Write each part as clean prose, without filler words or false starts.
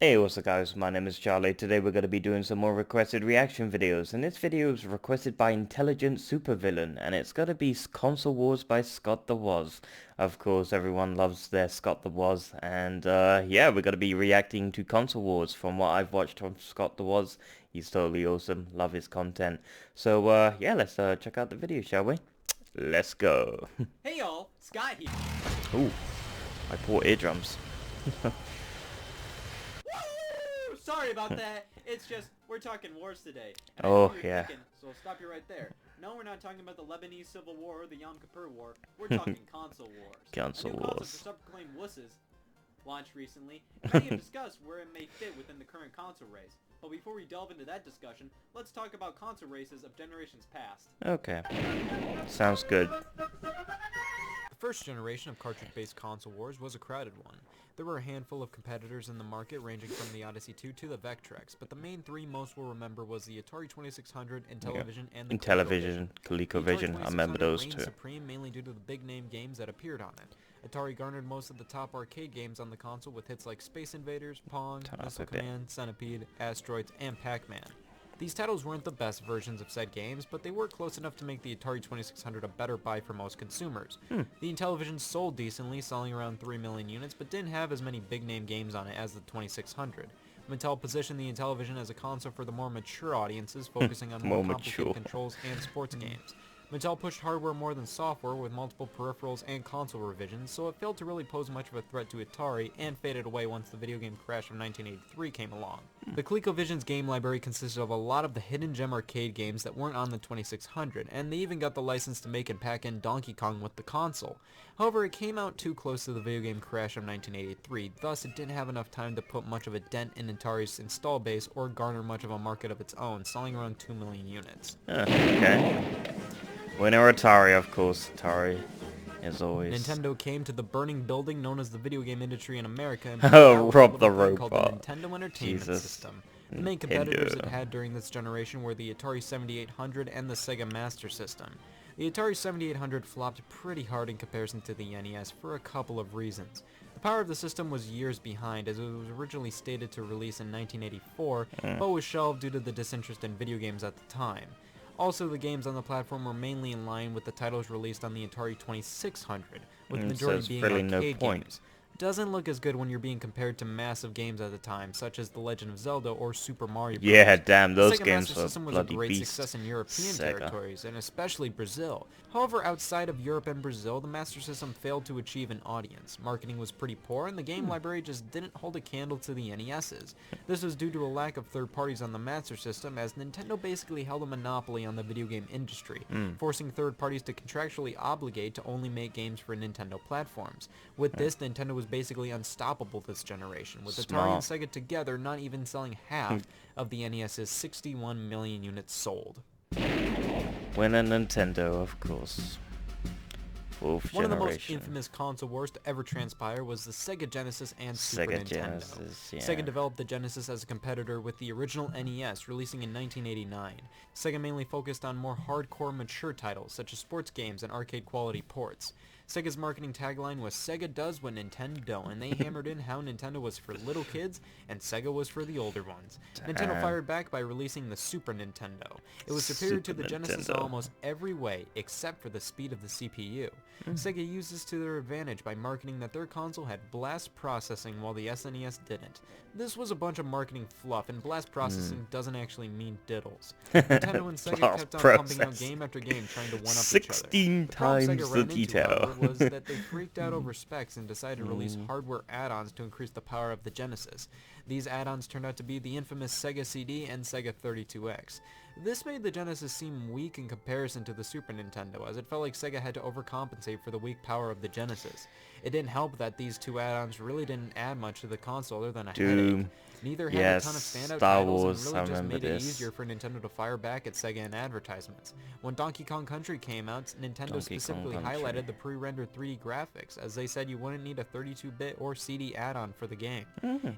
Hey, what's up guys, my name is Charlie. Today we're going to be doing some more requested reaction videos, and this video is requested by Intelligent Supervillain, and it's going to be Console Wars by Scott the Woz. Of course, everyone loves their Scott the Woz, and yeah, we're going to be reacting to Console Wars. From what I've watched from Scott the Woz, he's totally awesome, love his content. So yeah, let's check out the video, shall we? Let's go. Hey y'all, Scott here. Ooh, my poor eardrums. Woo! Sorry about that. It's just, we're talking wars today. And I Oh, know you're yeah. thinking, so I'll stop you right there. No, we're not talking about the Lebanese Civil War or the Yom Kippur War. We're talking console wars. Console A new console Wars. for self-proclaimed wusses launched recently, and many have discussed where it may fit within the current console race. But before we delve into that discussion, let's talk about console races of generations past. Okay, sounds good. The first generation of cartridge-based console wars was a crowded one. There were a handful of competitors in the market ranging from the Odyssey 2 to the Vectrex, but the main three most will remember was the Atari 2600, Intellivision, and the Intellivision, The Atari ColecoVision, I remember 2600 those reigned two. supreme mainly due to the big-name games that appeared on it. Atari garnered most of the top arcade games on the console with hits like Space Invaders, Pong, Missile Command, Centipede, Asteroids, and Pac-Man. These titles weren't the best versions of said games, but they were close enough to make the Atari 2600 a better buy for most consumers. The Intellivision sold decently, selling around 3 million units, but didn't have as many big-name games on it as the 2600. Mattel positioned the Intellivision as a console for the more mature audiences, focusing on more More complicated mature. controls and sports games. Mattel pushed hardware more than software with multiple peripherals and console revisions, so it failed to really pose much of a threat to Atari and faded away once the video game Crash of 1983 came along. The ColecoVision's game library consisted of a lot of the hidden gem arcade games that weren't on the 2600, and they even got the license to make and pack in Donkey Kong with the console. However, it came out too close to the video game Crash of 1983, thus it didn't have enough time to put much of a dent in Atari's install base or garner much of a market of its own, selling around 2 million units. Okay. Winner Atari, of course. Atari, as always. Nintendo came to the burning building known as the video game industry in America and Oh, out with Rob a the little thing called the Robot. Nintendo Entertainment Jesus. System. The main competitors it Nintendo. had during this generation were the Atari 7800 and the Sega Master System. The Atari 7800 flopped pretty hard in comparison to the NES for a couple of reasons. The power of the system was years behind, as it was originally stated to release in 1984, but was shelved due to the disinterest in video games at the time. Also, the games on the platform were mainly in line with the titles released on the Atari 2600, with the So majority it's being really no arcade point. games. Doesn't look as good when you're being compared to massive games at the time, such as The Legend of Zelda or Super Mario Bros. Yeah, damn, The those Sega games Master were System was a bloody great beast. success in European Sega. territories, and especially Brazil. However, outside of Europe and Brazil, the Master System failed to achieve an audience. Marketing was pretty poor, and the game library just didn't hold a candle to the NES's. This was due to a lack of third parties on the Master System, as Nintendo basically held a monopoly on the video game industry, forcing third parties to contractually obligate to only make games for Nintendo platforms. With this, Nintendo was basically unstoppable this generation, with Atari and Smart. Sega together not even selling half of the NES's 61 million units sold. Winner Nintendo, of course. Fourth One of the most generation. infamous console wars to ever transpire was the Sega Genesis and Super Sega Nintendo. Genesis, yeah. Sega developed the Genesis as a competitor with the original NES, releasing in 1989. Sega mainly focused on more hardcore mature titles, such as sports games and arcade quality ports. Sega's marketing tagline was Sega does what Nintendo don't, and they hammered in how Nintendo was for little kids and Sega was for the older ones. Nintendo Damn. fired back by releasing the Super Nintendo. It was superior to Super the Genesis in Nintendo. almost every way, except for the speed of the CPU. Sega used this to their advantage by marketing that their console had blast processing while the SNES didn't. This was a bunch of marketing fluff, and blast processing doesn't actually mean diddles. Nintendo and Sega Blast kept on pumping out processing. game after game trying to one-up each other. 16 The problem times Sega the ran into, detail. however, was that they freaked out over specs and decided to release hardware add-ons to increase the power of the Genesis. These add-ons turned out to be the infamous Sega CD and Sega 32X. This made the Genesis seem weak in comparison to the Super Nintendo, as it felt like Sega had to overcompensate for the weak power of the Genesis. It didn't help that these two add-ons really didn't add much to the console other than a Doom. headache. Neither had Yes, a ton of standout Star titles Wars, and I really just remember made it this. easier for Nintendo to fire back at Sega in advertisements. When Donkey Kong Country came out, Nintendo Donkey Kong specifically Country. highlighted the pre-rendered 3D graphics, as they said you wouldn't need a 32-bit or CD add-on for the game.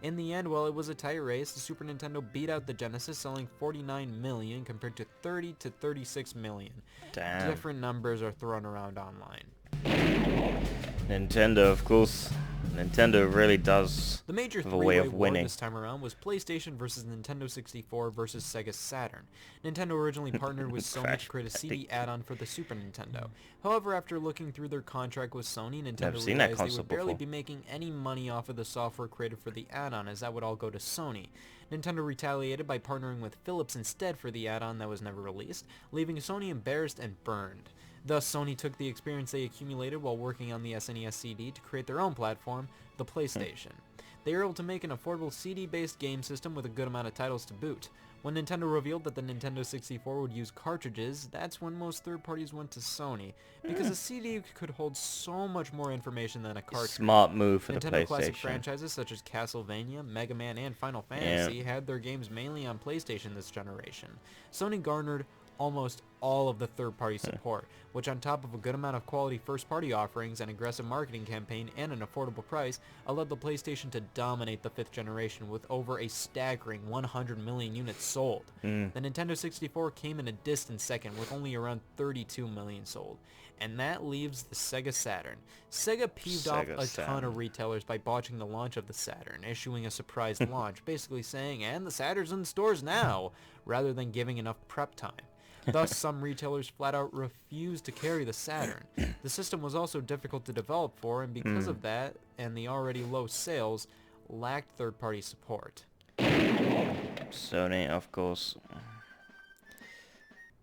In the end, while it was a tight race, the Super Nintendo beat out the Genesis, selling 49 million compared to 30 to 36 million. Damn. Different numbers are thrown around online. Nintendo, of course. Nintendo really does The major have a way three-way of war winning. this time around was PlayStation versus Nintendo 64 versus Sega Saturn. Nintendo originally partnered with Sony to Crash create a CD Bandicoot. add-on for the Super Nintendo. However, after looking through their contract with Sony, Never Nintendo seen that realized they console would barely before. be making any money off of the software created for the add-on, as that would all go to Sony. Nintendo retaliated by partnering with Philips instead for the add-on that was never released, leaving Sony embarrassed and burned. Thus, Sony took the experience they accumulated while working on the SNES CD to create their own platform, the PlayStation. They were able to make an affordable CD-based game system with a good amount of titles to boot. When Nintendo revealed that the Nintendo 64 would use cartridges, that's when most third parties went to Sony, because a CD could hold so much more information than a cartridge. Smart move for the Nintendo classic PlayStation. franchises such as Castlevania, Mega Man, and Final Fantasy had their games mainly on PlayStation this generation. Sony garnered almost all of the third-party support, which on top of a good amount of quality first-party offerings, an aggressive marketing campaign, and an affordable price, allowed the PlayStation to dominate the 5th generation with over a staggering 100 million units sold. The Nintendo 64 came in a distant second with only around 32 million sold. And that leaves the Sega Saturn. Sega peeved off Sega a ton Saturn. of retailers by botching the launch of the Saturn, issuing a surprise launch, basically saying, "And the Saturn's in stores now," rather than giving enough prep time. Thus, some retailers flat out refused to carry the Saturn. The system was also difficult to develop for, and because of that, and the already low sales, lacked third-party support. Sony, of course.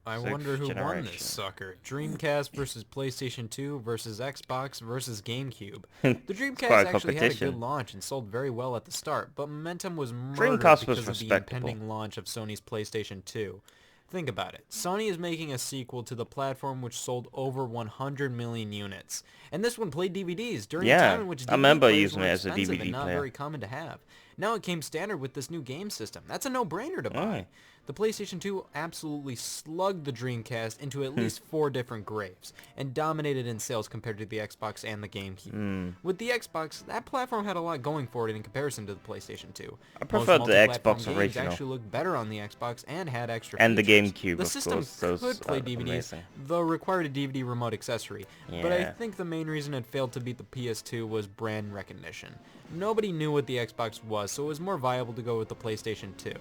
I Sixth wonder who won generation. this sucker. Dreamcast versus PlayStation 2 versus Xbox versus GameCube. The Dreamcast quite a actually had a competition. good launch and sold very well at the start, but momentum was murdered Dreamcast was because of the respectable. impending launch of Sony's PlayStation 2. Think about it. Sony is making a sequel to the platform which sold over 100 million units. And this one played DVDs during a Yeah, time in which DVD I remember players using were it as a expensive DVD and not player. very common to have. Now it came standard with this new game system. That's a no-brainer to buy. The PlayStation 2 absolutely slugged the Dreamcast into at least 4 different graves, and dominated in sales compared to the Xbox and the GameCube. With the Xbox, that platform had a lot going for it in comparison to the PlayStation 2. I preferred the Xbox games original. actually looked better on the Xbox and had extra And the features. GameCube, The of system course. Those could play are DVDs, amazing. though required a DVD remote accessory. But I Yeah. think the main reason it failed to beat the PS2 was brand recognition. Nobody knew what the Xbox was, so it was more viable to go with the PlayStation 2.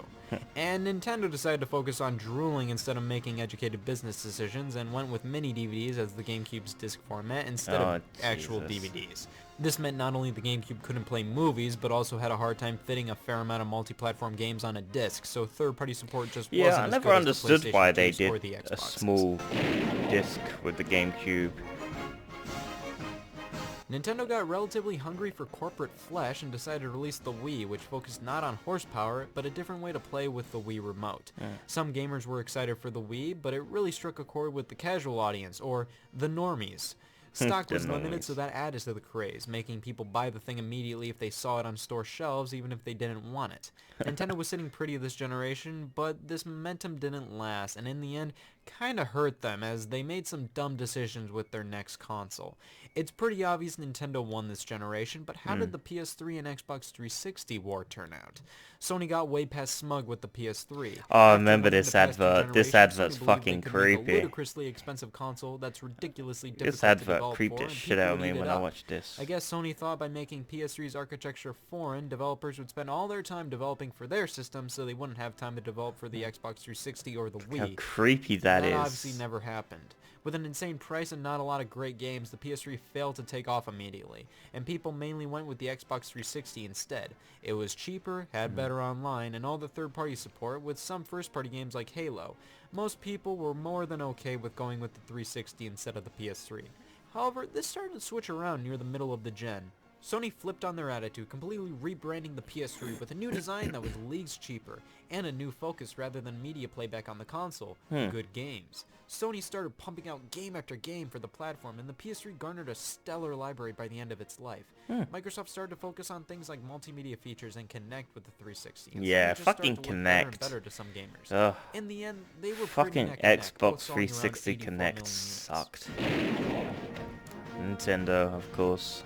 And Nintendo decided to focus on drooling instead of making educated business decisions, and went with mini DVDs as the GameCube's disc format instead of actual Jesus. DVDs. This meant not only the GameCube couldn't play movies, but also had a hard time fitting a fair amount of multi-platform games on a disc, so third-party support just wasn't Yeah, I as never good as the understood why PlayStation they 2s or did the a Xboxes. small disc with the GameCube. Nintendo got relatively hungry for corporate flesh and decided to release the Wii, which focused not on horsepower, but a different way to play with the Wii remote. Some gamers were excited for the Wii, but it really struck a chord with the casual audience, or the normies. Stock was The limited, normies. so that added to the craze, making people buy the thing immediately if they saw it on store shelves, even if they didn't want it. Nintendo was sitting pretty this generation, but this momentum didn't last, and in the end, kinda hurt them as they made some dumb decisions with their next console. It's pretty obvious Nintendo won this generation, but how did the PS3 and Xbox 360 war turn out? Sony got way past smug with the PS3. Oh, I After remember winning this the past two advert. This generations, advert's Sony believed they fucking could make a creepy. ludicrously expensive console that's ridiculously difficult This to advert develop creeped for, the and shit people out of would me eat it when I up. watched this. I guess Sony thought by making PS3's architecture foreign, developers would spend all their time developing for their system, so they wouldn't have time to develop for the Xbox 360 or the How Wii. creepy that is. obviously never happened. With an insane price and not a lot of great games, the PS3 failed to take off immediately, and people mainly went with the Xbox 360 instead. It was cheaper, had better online, and all the third-party support, with some first-party games like Halo. Most people were more than okay with going with the 360 instead of the PS3. However, this started to switch around near the middle of the gen. Sony flipped on their attitude, completely rebranding the PS3 with a new design that was leagues cheaper, and a new focus rather than media playback on the console, good games. Sony started pumping out game after game for the platform, and the PS3 garnered a stellar library by the end of its life. Microsoft started to focus on things like multimedia features and Kinect with the 360. and Yeah, Sony just started fucking to look better and Kinect. better to some gamers. Ugh. In the end, they were pretty Fucking neck and neck, both Xbox selling around 360 84 million Kinect units. sucked. Nintendo, of course.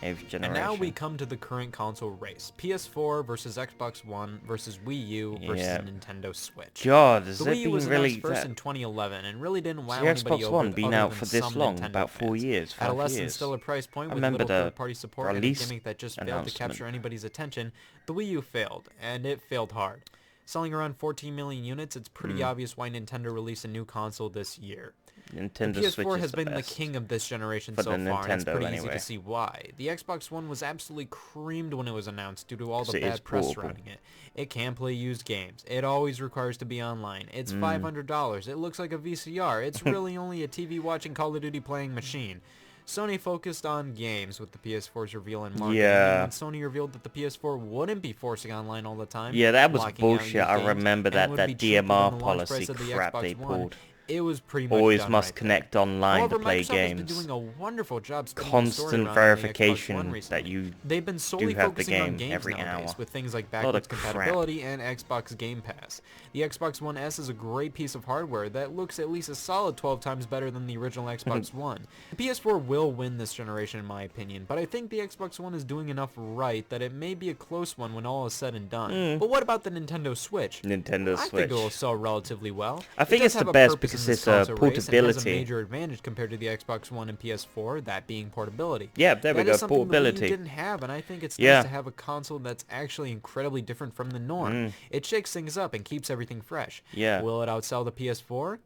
8th generation. And now we come to the current console race. PS4 versus Xbox One versus Wii U versus Nintendo Switch. God, has The it Wii U been was really announced first in 2011 and really didn't wow the anybody Xbox over One been other out than for this some long, Nintendo about 4 fans. years, At a 5 less than years. stellar price point I with remember little the third-party support and a release gimmick that just failed to announcement. capture anybody's attention, the Wii U failed, and it failed hard. Selling around 14 million units, it's pretty obvious why Nintendo released a new console this year. Nintendo The Switch PS4 is has the been the best. king of this generation For so the far, and it's Nintendo, pretty easy anyway. to see why. The Xbox One was absolutely creamed when it was announced due to all 'Cause the it is bad press portable. surrounding it. It can play used games. It always requires to be online. It's $500. It looks like a VCR. It's really only a TV watching Call of Duty playing machine. Sony focused on games with the PS4's reveal in marketing, Yeah. and when Sony revealed that the PS4 wouldn't be forcing online all the time, Yeah, that was locking out bullshit. used I games, remember and that would be that cheaper than DMR the launch policy price of the crap Xbox they One, pulled. it was pretty much Always done must right connect there. online However, to play Microsoft has been games. doing a wonderful job spinning the story Constant around on the Xbox One verification recently. that you They've been solely have the focusing on game games every nowadays, hour. with things like Lot of backwards crap. compatibility and Xbox Game Pass. The Xbox One S is a great piece of hardware that looks at least a solid 12 times better than the original Xbox One. The PS4 will win this generation in my opinion, but I think the Xbox One is doing enough right that it may be a close one when all is said and done. But what about the Nintendo Switch? Nintendo I Switch. think it will sell relatively well. I think It does it's the have a best purpose in because this it's console race and has a portability. major advantage compared to the Xbox One and PS4, that being portability. Yeah, there we That go, is something the Wii U portability. didn't have, and I think it's Yeah. nice to have a console that's actually incredibly different from the norm. It shakes things up and keeps everything fresh. Yeah. Will it outsell the PS4?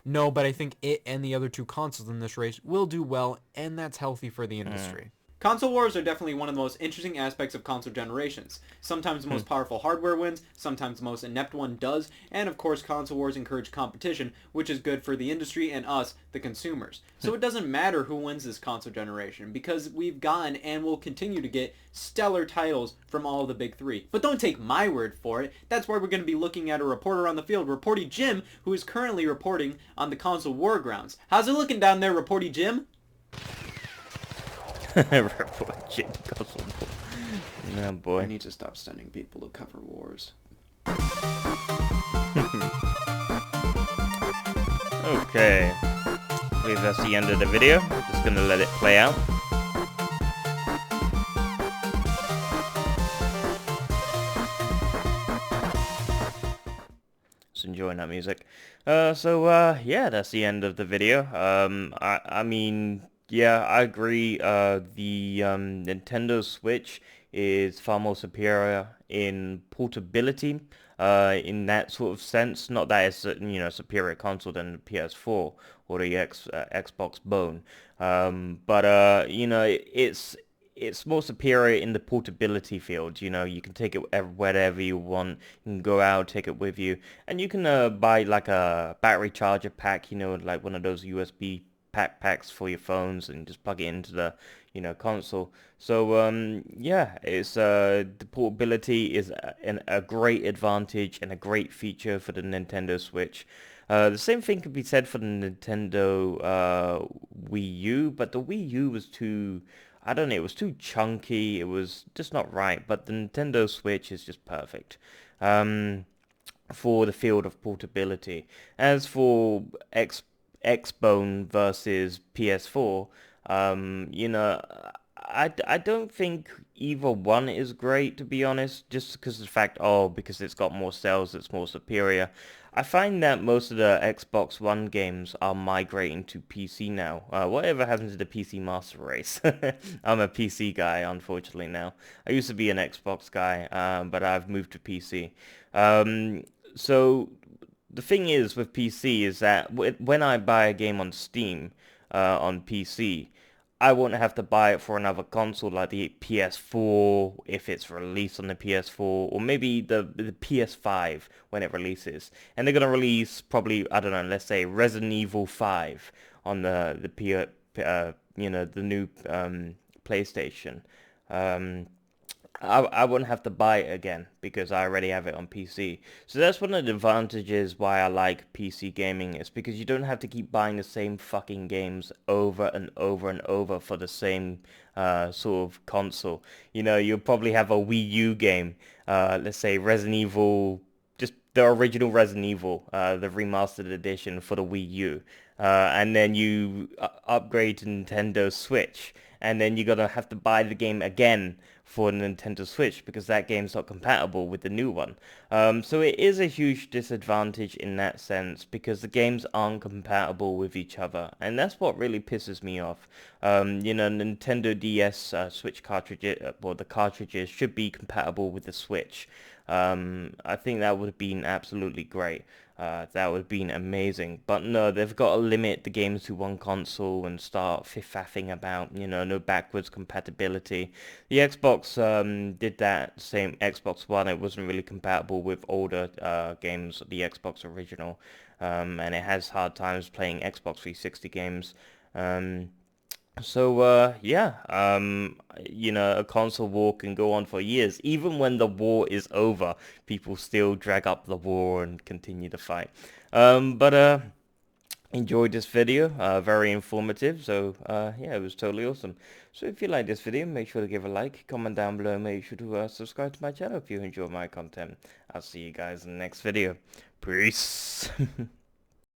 No, but I think it and the other two consoles in this race will do well, and that's healthy for the industry. Console wars are definitely one of the most interesting aspects of console generations. Sometimes the most powerful hardware wins, sometimes the most inept one does, and of course console wars encourage competition, which is good for the industry and us, the consumers. So it doesn't matter who wins this console generation, because we've gotten and will continue to get stellar titles from all of the big three. But don't take my word for it. That's why we're going to be looking at a reporter on the field, Reporty Jim, who is currently reporting on the console war grounds. How's it looking down there, Reporty Jim? Report Jim Console. Oh boy. I need to stop sending people to cover wars. Okay. I believe that's the end of the video. Just gonna let it play out. Just enjoying that music. Yeah, that's the end of the video. I mean, yeah, I agree. The Nintendo Switch is far more superior in portability, in that sort of sense. Not that it's a superior console than the PS4 or the Xbox Bone, but it's more superior in the portability field. You know, you can take it wherever you want. You can go out, take it with you, and you can buy like a battery charger pack. You know, like one of those USB packs for your phones, and just plug it into the console. So yeah, it's the portability is a great advantage and a great feature for the Nintendo Switch. The same thing could be said for the Nintendo Wii U, but the Wii U was too, I don't know, it was too chunky. It was just not right. But the Nintendo Switch is just perfect for the field of portability. As for Xbone versus PS4, I don't think either one is great, to be honest, just because of the fact, because it's got more sales, it's more superior. I find that most of the Xbox One games are migrating to PC now. Whatever happened to the PC Master Race? I'm a PC guy, unfortunately, now. I used to be an Xbox guy, but I've moved to PC. So the thing is with PC is that when I buy a game on Steam on PC, I won't have to buy it for another console like the PS4 if it's released on the PS4, or maybe the PS5 when it releases. And they're going to release probably, I don't know, let's say Resident Evil 5 on the new PlayStation. I wouldn't have to buy it again because I already have it on PC. So that's one of the advantages why I like PC gaming, is because you don't have to keep buying the same fucking games over and over and over for the same sort of console. You know, you'll probably have a Wii U game, let's say Resident Evil, just the original Resident Evil, the remastered edition for the Wii U. And then you upgrade to Nintendo Switch, and then you're gonna have to buy the game again for the Nintendo Switch because that game's not compatible with the new one. So it is a huge disadvantage in that sense because the games aren't compatible with each other, and that's what really pisses me off. Nintendo DS Switch cartridges, well, the cartridges should be compatible with the Switch. I think that would have been absolutely great. That would have been amazing. But no, they've got to limit the games to one console and start fiff-faffing about, no backwards compatibility. The Xbox did that, same Xbox One. It wasn't really compatible with older games, the Xbox original. And it has hard times playing Xbox 360 games. A console war can go on for years. Even when the war is over, people still drag up the war and continue to fight. Enjoyed this video, very informative, so it was totally awesome. So if you like this video, make sure to give a like, comment down below, make sure to subscribe to my channel if you enjoy my content. I'll see you guys in the next video. Peace!